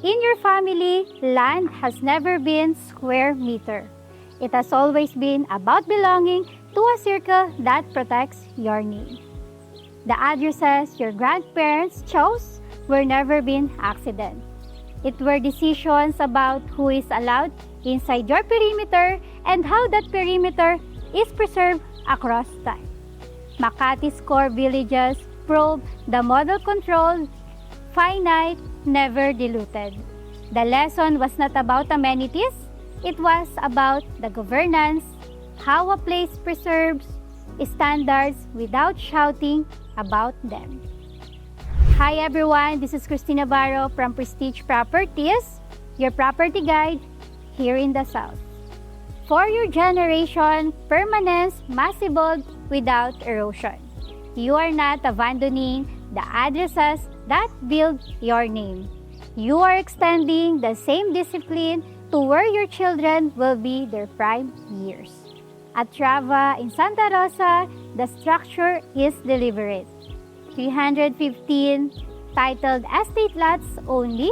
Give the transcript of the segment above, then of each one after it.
In your family, land has never been square meter. It has always been about belonging to a circle that protects your name. The addresses your grandparents chose were never been accident. It were decisions about who is allowed inside your perimeter and how that perimeter is preserved across time. Makati's core villages prove the model control, finite, never diluted. The lesson was not about amenities, it was about the governance, how a place preserves standards without shouting about them. Hi everyone, this is Christina Barro from Prestige Properties, your property guide here in the South. For your generation, permanence must evolve without erosion. You are not abandoning the addresses that build your name. You are extending the same discipline to where your children will be their prime years. At Trava in Santa Rosa, the structure is deliberate. 315 titled estate lots only,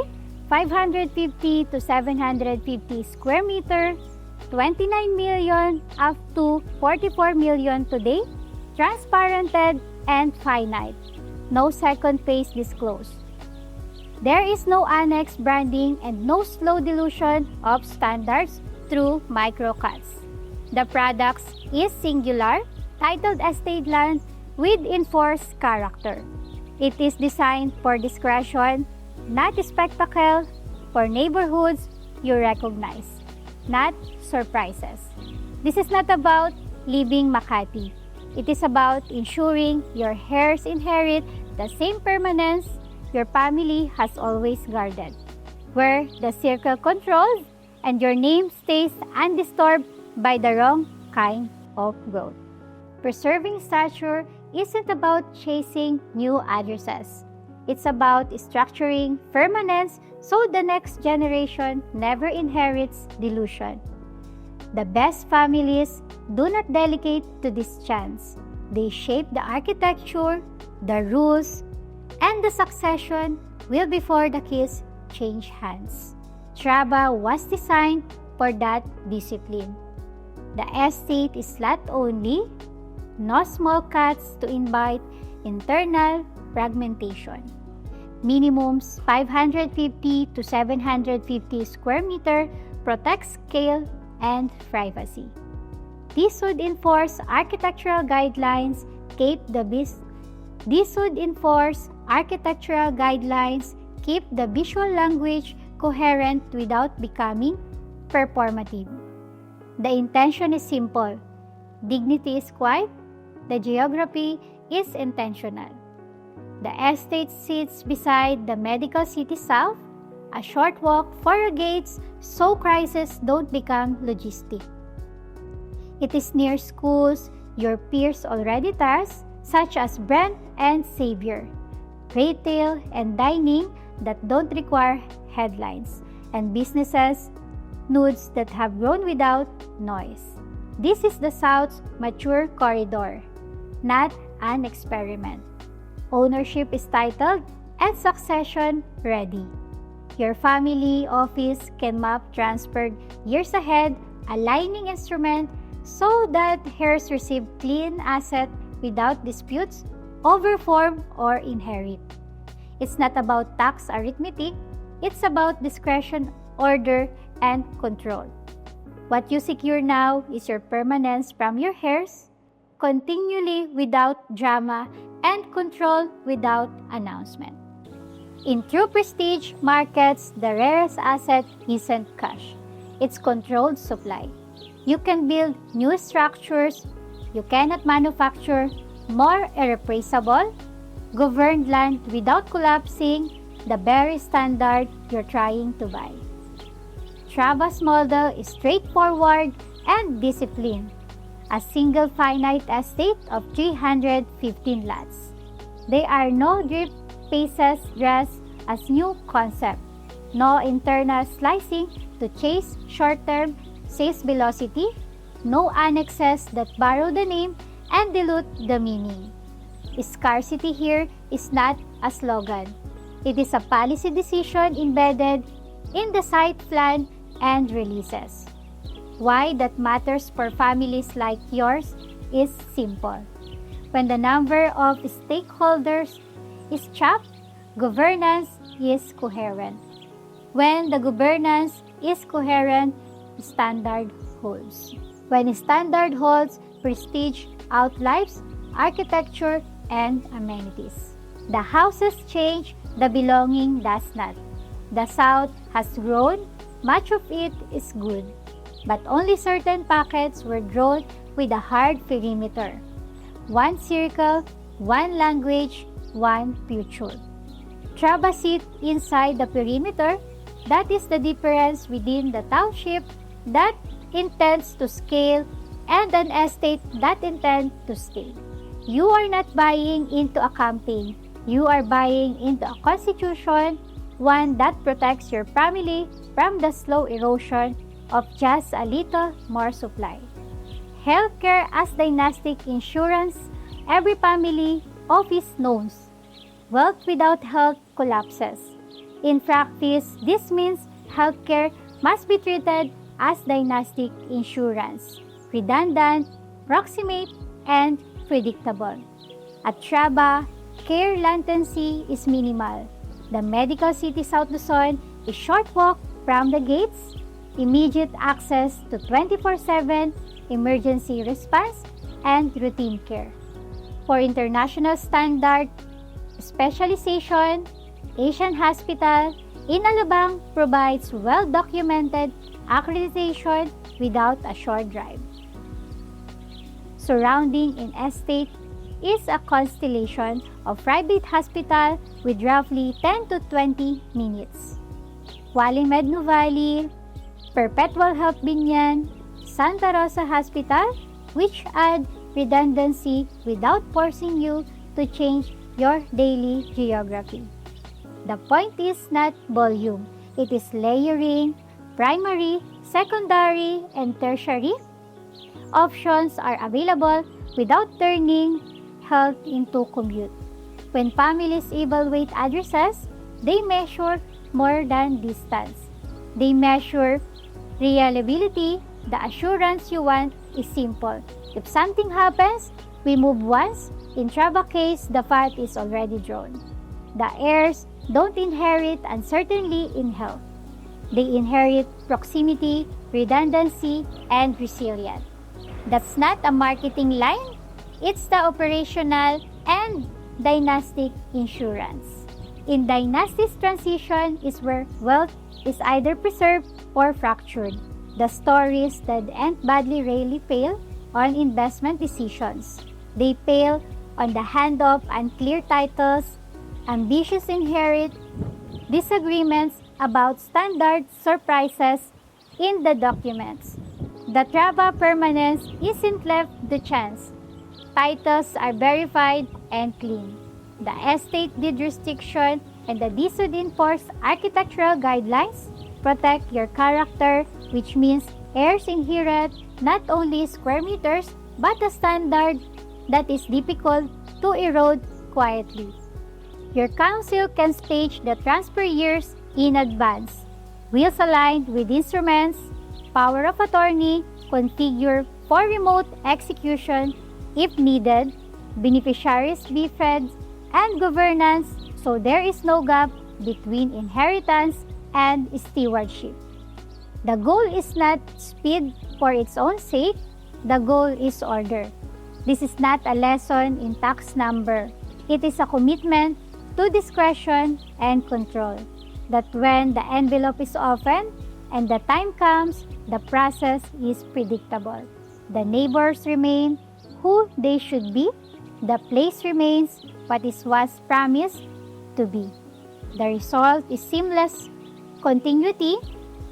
550 to 750 square meter, 29 million up to 44 million today, transparented and finite. No second phase disclosed. There is no annex branding and no slow dilution of standards through microcuts. The products is singular, titled estate land with enforced character. It is designed for discretion, not spectacle, for neighborhoods you recognize, not surprises. This is not about leaving Makati. It is about ensuring your heirs inherit the same permanence your family has always guarded, where the circle controls and your name stays undisturbed by the wrong kind of growth. Preserving stature isn't about chasing new addresses. It's about structuring permanence so the next generation never inherits dilution. The best families do not delegate to this chance. They shape the architecture, the rules, and the succession will before the keys change hands. Trava was designed for that discipline. The estate is lot only, no small cuts to invite internal fragmentation. Minimums 550 to 750 square meter protect scale and privacy. This would enforce architectural guidelines, keep the visual language coherent without becoming performative. The intention is simple. Dignity is quiet. The geography is intentional. The estate sits beside the medical city south, a short walk for your gates so crises don't become logistic. It is near schools your peers already task, such as Brent and Xavier, retail and dining that don't require headlines, and businesses, nodes that have grown without noise. This is the South's mature corridor, not an experiment. Ownership is titled and succession ready. Your family office can map transferred years ahead, aligning instrument so that heirs receive clean asset without disputes, overform, or inherit. It's not about tax arithmetic, it's about discretion, order, and control. What you secure now is your permanence from your heirs, continually without drama, and control without announcement. In true prestige markets, the rarest asset isn't cash. It's controlled supply. You can build new structures. You cannot manufacture more irreplaceable, governed land without collapsing the very standard you're trying to buy. Trava's model is straightforward and disciplined. A single finite estate of 315 lots. There are no drip spaces dressed as new concept, no internal slicing to chase short-term sales velocity, no annexes that borrow the name and dilute the meaning. Scarcity here is not a slogan. It is a policy decision embedded in the site plan and releases. Why that matters for families like yours is simple. When the number of stakeholders is chopped, governance is coherent. When the governance is coherent, standard holds. When standard holds, prestige outlives architecture and amenities. The houses change, the belonging does not. The South has grown, much of it is good, but only certain pockets were drawn with a hard perimeter. One circle, one language, one future. Trava sit inside the perimeter. That is the difference within the township that intends to scale and an estate that intends to stay. You are not buying into a campaign. You are buying into a constitution, one that protects your family from the slow erosion of just a little more supply. Healthcare as dynastic insurance, every family office knows. Wealth without health collapses. In practice, this means healthcare must be treated as dynastic insurance, redundant, proximate, and predictable. At Trava, care latency is minimal. The medical city South Luzon is short walk from the gates, immediate access to 24/7 emergency response and routine care. For international standard specialization, Asian Hospital in Alabang provides well-documented accreditation without a short drive. Surrounding an estate is a constellation of private hospital with roughly 10 to 20 minutes. Wali Medno Valley, Perpetual Health Binyan, Santa Rosa Hospital, which add redundancy without forcing you to change your daily geography. The point is not volume, it is layering, primary, secondary, and tertiary. Options are available without turning health into commute. When families evaluate addresses, they measure more than distance. They measure reliability. The assurance you want is simple. If something happens, we move once. In Trava case, the fight is already drawn. The heirs don't inherit uncertainty in health. They inherit proximity, redundancy, and resilience. That's not a marketing line. It's the operational and dynastic insurance. In dynasty's transition is where wealth is either preserved or fractured. The stories that end badly rarely fail on investment decisions. They fail on the handoff unclear titles, ambitious inherit, disagreements about standard surprises in the documents. The Trava permanence isn't left to chance. Titles are verified and clean. The estate deed restriction and the DSUD enforced architectural guidelines protect your character, which means heirs inherit not only square meters but a standard that is difficult to erode quietly. Your council can stage the transfer years in advance. Wheels aligned with instruments, power of attorney, configure for remote execution if needed, beneficiaries be fed, and governance so there is no gap between inheritance and stewardship. The goal is not speed for its own sake, the goal is order. This is not a lesson in tax number. It is a commitment to discretion and control. That when the envelope is opened and the time comes, the process is predictable. The neighbors remain who they should be. The place remains what was promised to be. The result is seamless continuity.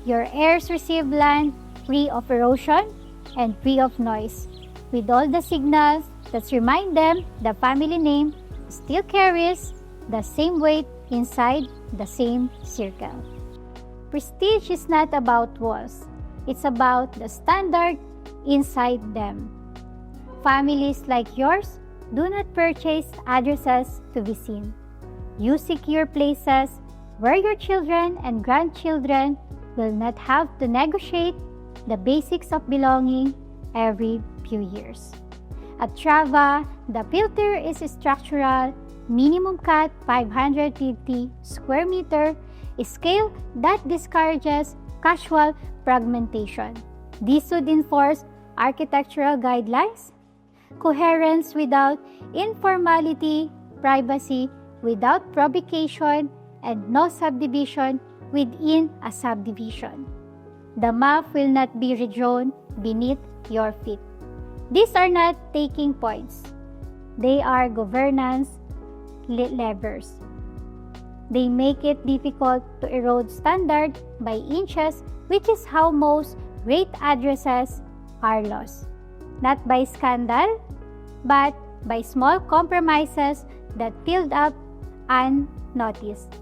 Your heirs receive land free of erosion and free of noise, with all the signals that remind them the family name still carries the same weight inside the same circle. Prestige is not about walls. It's about the standard inside them. Families like yours do not purchase addresses to be seen. You secure places where your children and grandchildren will not have to negotiate the basics of belonging every few years. At Trava, the filter is structural, minimum cut 550 square meter, a scale that discourages casual fragmentation. This would enforce architectural guidelines, coherence without informality, privacy without provocation, and no subdivision within a subdivision. The map will not be redrawn beneath your feet. These are not taking points. They are governance levers. They make it difficult to erode standard by inches, which is how most great addresses are lost. Not by scandal, but by small compromises that filled up unnoticed.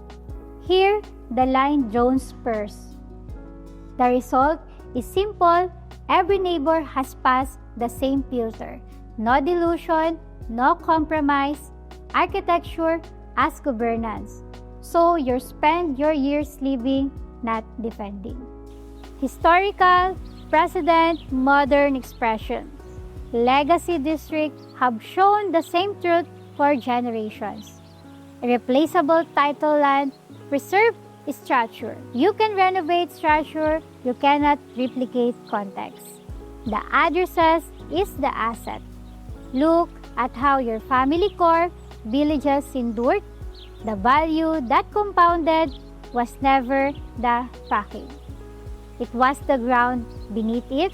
Here, the line drones first. The result is simple. Every neighbor has passed the same filter. No delusion, no compromise. Architecture as governance. So you spend your years living, not defending. Historical, present, modern expressions. Legacy districts have shown the same truth for generations. Irreplaceable title land, preserve structure. You can renovate structure, you cannot replicate context. The addresses is the asset. Look at how your family core villages endured. The value that compounded was never the packing. It was the ground beneath it,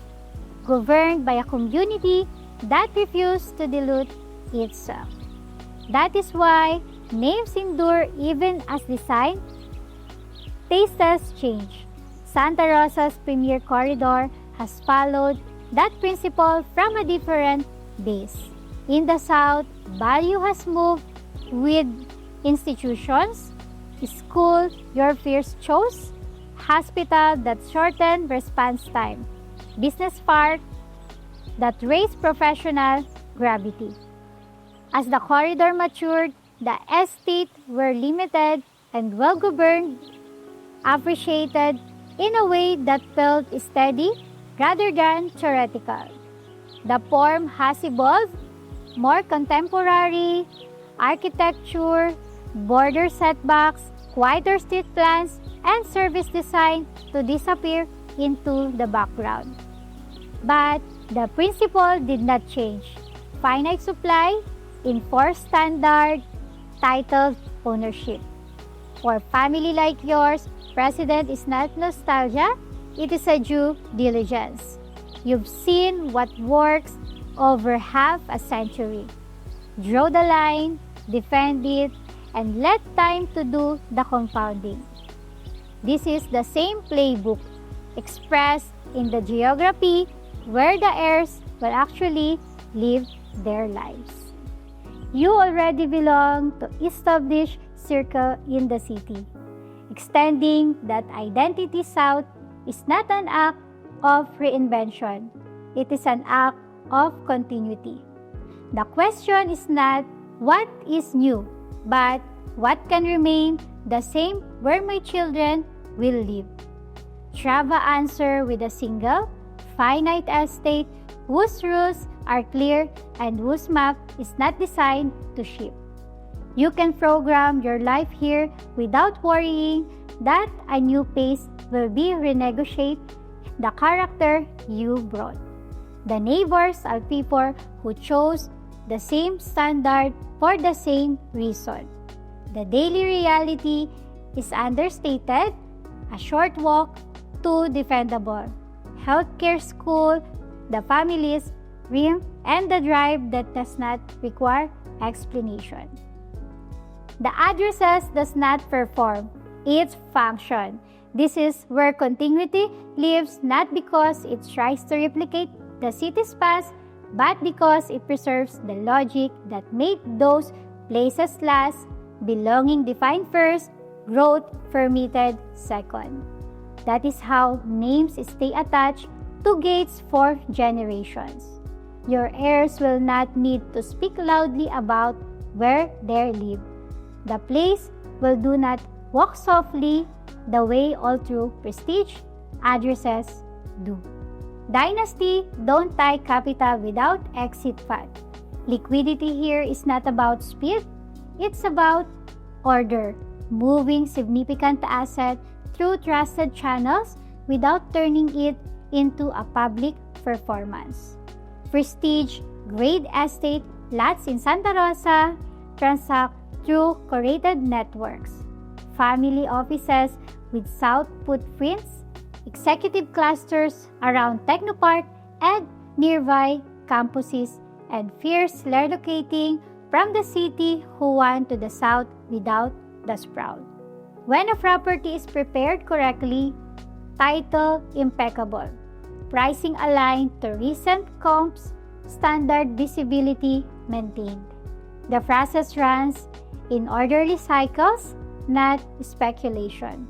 governed by a community that refused to dilute itself. That is why names endure even as design tastes change. Santa Rosa's premier corridor has followed that principle from a different base. In the South, value has moved with institutions, school your fears chose, hospital that shortened response time, business park that raised professional gravity. As the corridor matured, the estates were limited and well-governed, appreciated in a way that felt steady rather than theoretical. The form has evolved, more contemporary architecture, border setbacks, quieter street plans, and service design to disappear into the background. But the principle did not change. Finite supply, enforced standard, titled ownership. For family like yours, President is not nostalgia, it is a due diligence. You've seen what works over half a century. Draw the line, defend it, and let time to do the compounding. This is the same playbook expressed in the geography where the heirs will actually live their lives. You already belong to established circle in the city. Extending that identity south is not an act of reinvention. It is an act of continuity. The question is not what is new, but what can remain the same where my children will live. Trava answer with a single, finite estate whose rules are clear and whose map is not designed to shift. You can program your life here without worrying that a new pace will be renegotiate the character you brought. The neighbors are people who chose the same standard for the same reason. The daily reality is understated, a short walk, too defendable. Healthcare, school, the family's dream, and the drive that does not require explanation. The addresses does not perform, it function. This is where continuity lives not because it tries to replicate the city's past, but because it preserves the logic that made those places last, belonging defined first, growth permitted second. That is how names stay attached to gates for generations. Your heirs will not need to speak loudly about where they live. The place will do not Walk softly the way all true prestige addresses do. Dynasty don't tie capital without exit fund. Liquidity here is not about speed, it's about order, moving significant asset through trusted channels without turning it into a public performance. Prestige grade estate lots in Santa Rosa transact through curated networks. Family offices with south footprints, executive clusters around Technopark and nearby campuses, and fears relocating from the city who want to the south without the sprout. When a property is prepared correctly, title impeccable, pricing aligned to recent comps, standard visibility maintained. The process runs in orderly cycles, not speculation.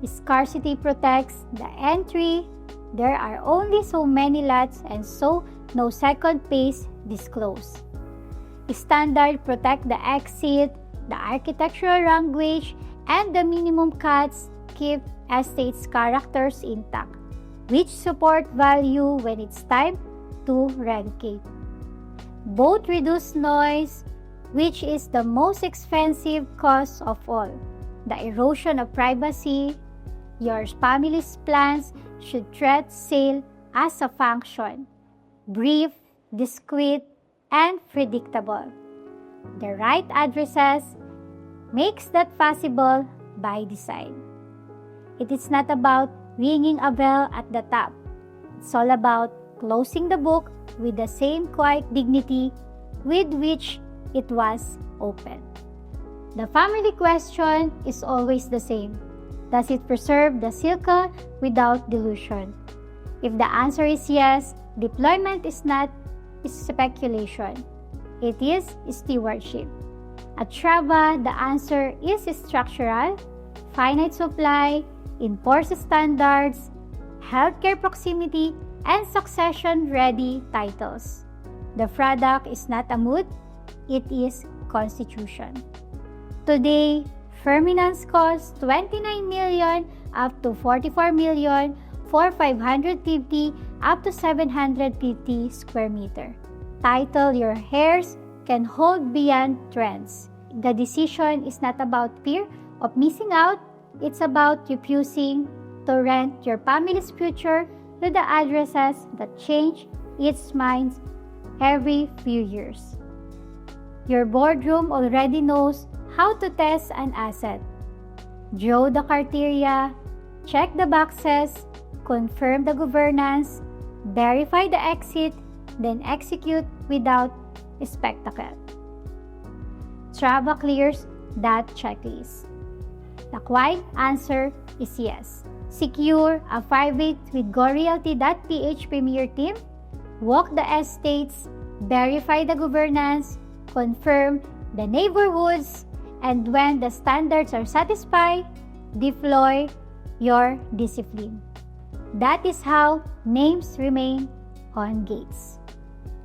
Scarcity protects the entry. There are only so many lots and so no second phase disclosed. Standard protect the exit, the architectural language, and the minimum cuts keep estate's characters intact, which support value when it's time to relocate. Both reduce noise, which is the most expensive cause of all. The erosion of privacy. Your family's plans should treat sale as a function, brief, discreet, and predictable. The right addresses makes that possible by design. It is not about ringing a bell at the top. It's all about closing the book with the same quiet dignity with which it was opened. The family question is always the same. Does it preserve the circle without dilution? If the answer is yes, deployment is not speculation. It is stewardship. At Trava, the answer is structural, finite supply, enforced standards, healthcare proximity, and succession-ready titles. The product is not a mood, it is constitution. Today, permanence costs $29 million up to $44 million for 550 up to 750 square meter. Title your heirs can hold beyond trends. The decision is not about fear of missing out, it's about refusing to rent your family's future to the addresses that change its minds every few years. Your boardroom already knows how to test an asset. Draw the criteria, check the boxes, confirm the governance, verify the exit, then execute without spectacle. Trava clears that checklist. The quiet answer is yes. Secure a private with GoRealty.ph Premier team, walk the estates, verify the governance, confirm the neighborhoods, and when the standards are satisfied, deploy your discipline. That is how names remain on gates.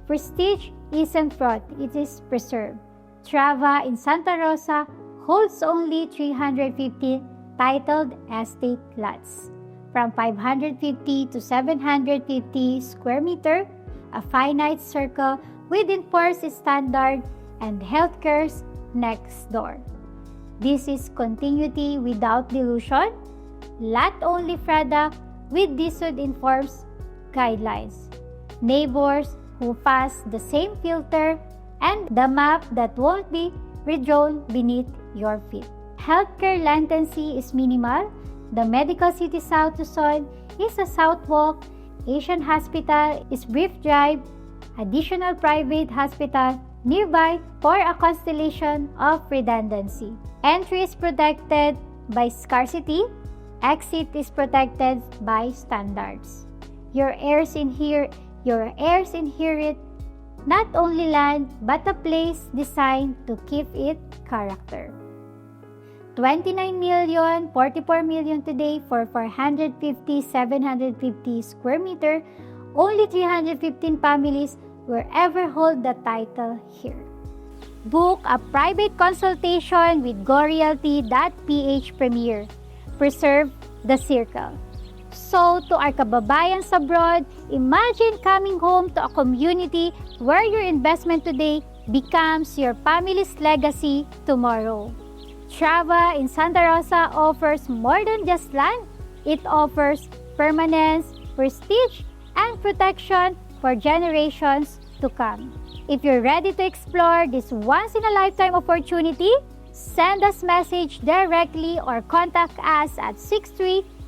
Prestige isn't brought, it is preserved. Trava in Santa Rosa holds only 350 titled estate lots, from 550 to 750 square meter, a finite circle with enforced standard, and healthcare's next door. This is continuity without dilution, lot-only product with decent enforced guidelines, neighbors who pass the same filter, and the map that won't be redrawn beneath your feet. Healthcare latency is minimal. The Medical City South Luzon is a south walk. Asian Hospital is brief drive. Additional private hospital nearby for a constellation of redundancy. Entry is protected by scarcity. Exit is protected by standards. Your heirs inherit not only land but a place designed to keep it character. 29 million, 44 million today for 450, 750 square meter. Only 315 families will ever hold the title here. Book a private consultation with GoRealty.ph Premier. Preserve the circle. So, to our kababayans abroad, imagine coming home to a community where your investment today becomes your family's legacy tomorrow. Trava in Santa Rosa offers more than just land. It offers permanence, prestige, and protection for generations to come. If you're ready to explore this once-in-a-lifetime opportunity, send us message directly or contact us at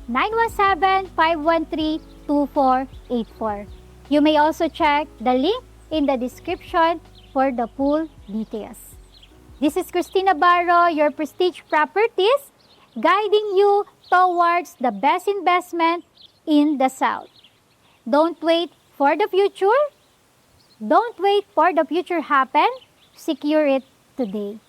63917-513-2484. You may also check the link in the description for the full details. This is Christina Barro, your Prestige Properties, guiding you towards the best investment in the South. Don't wait for the future. Don't wait for the future happen. Secure it today.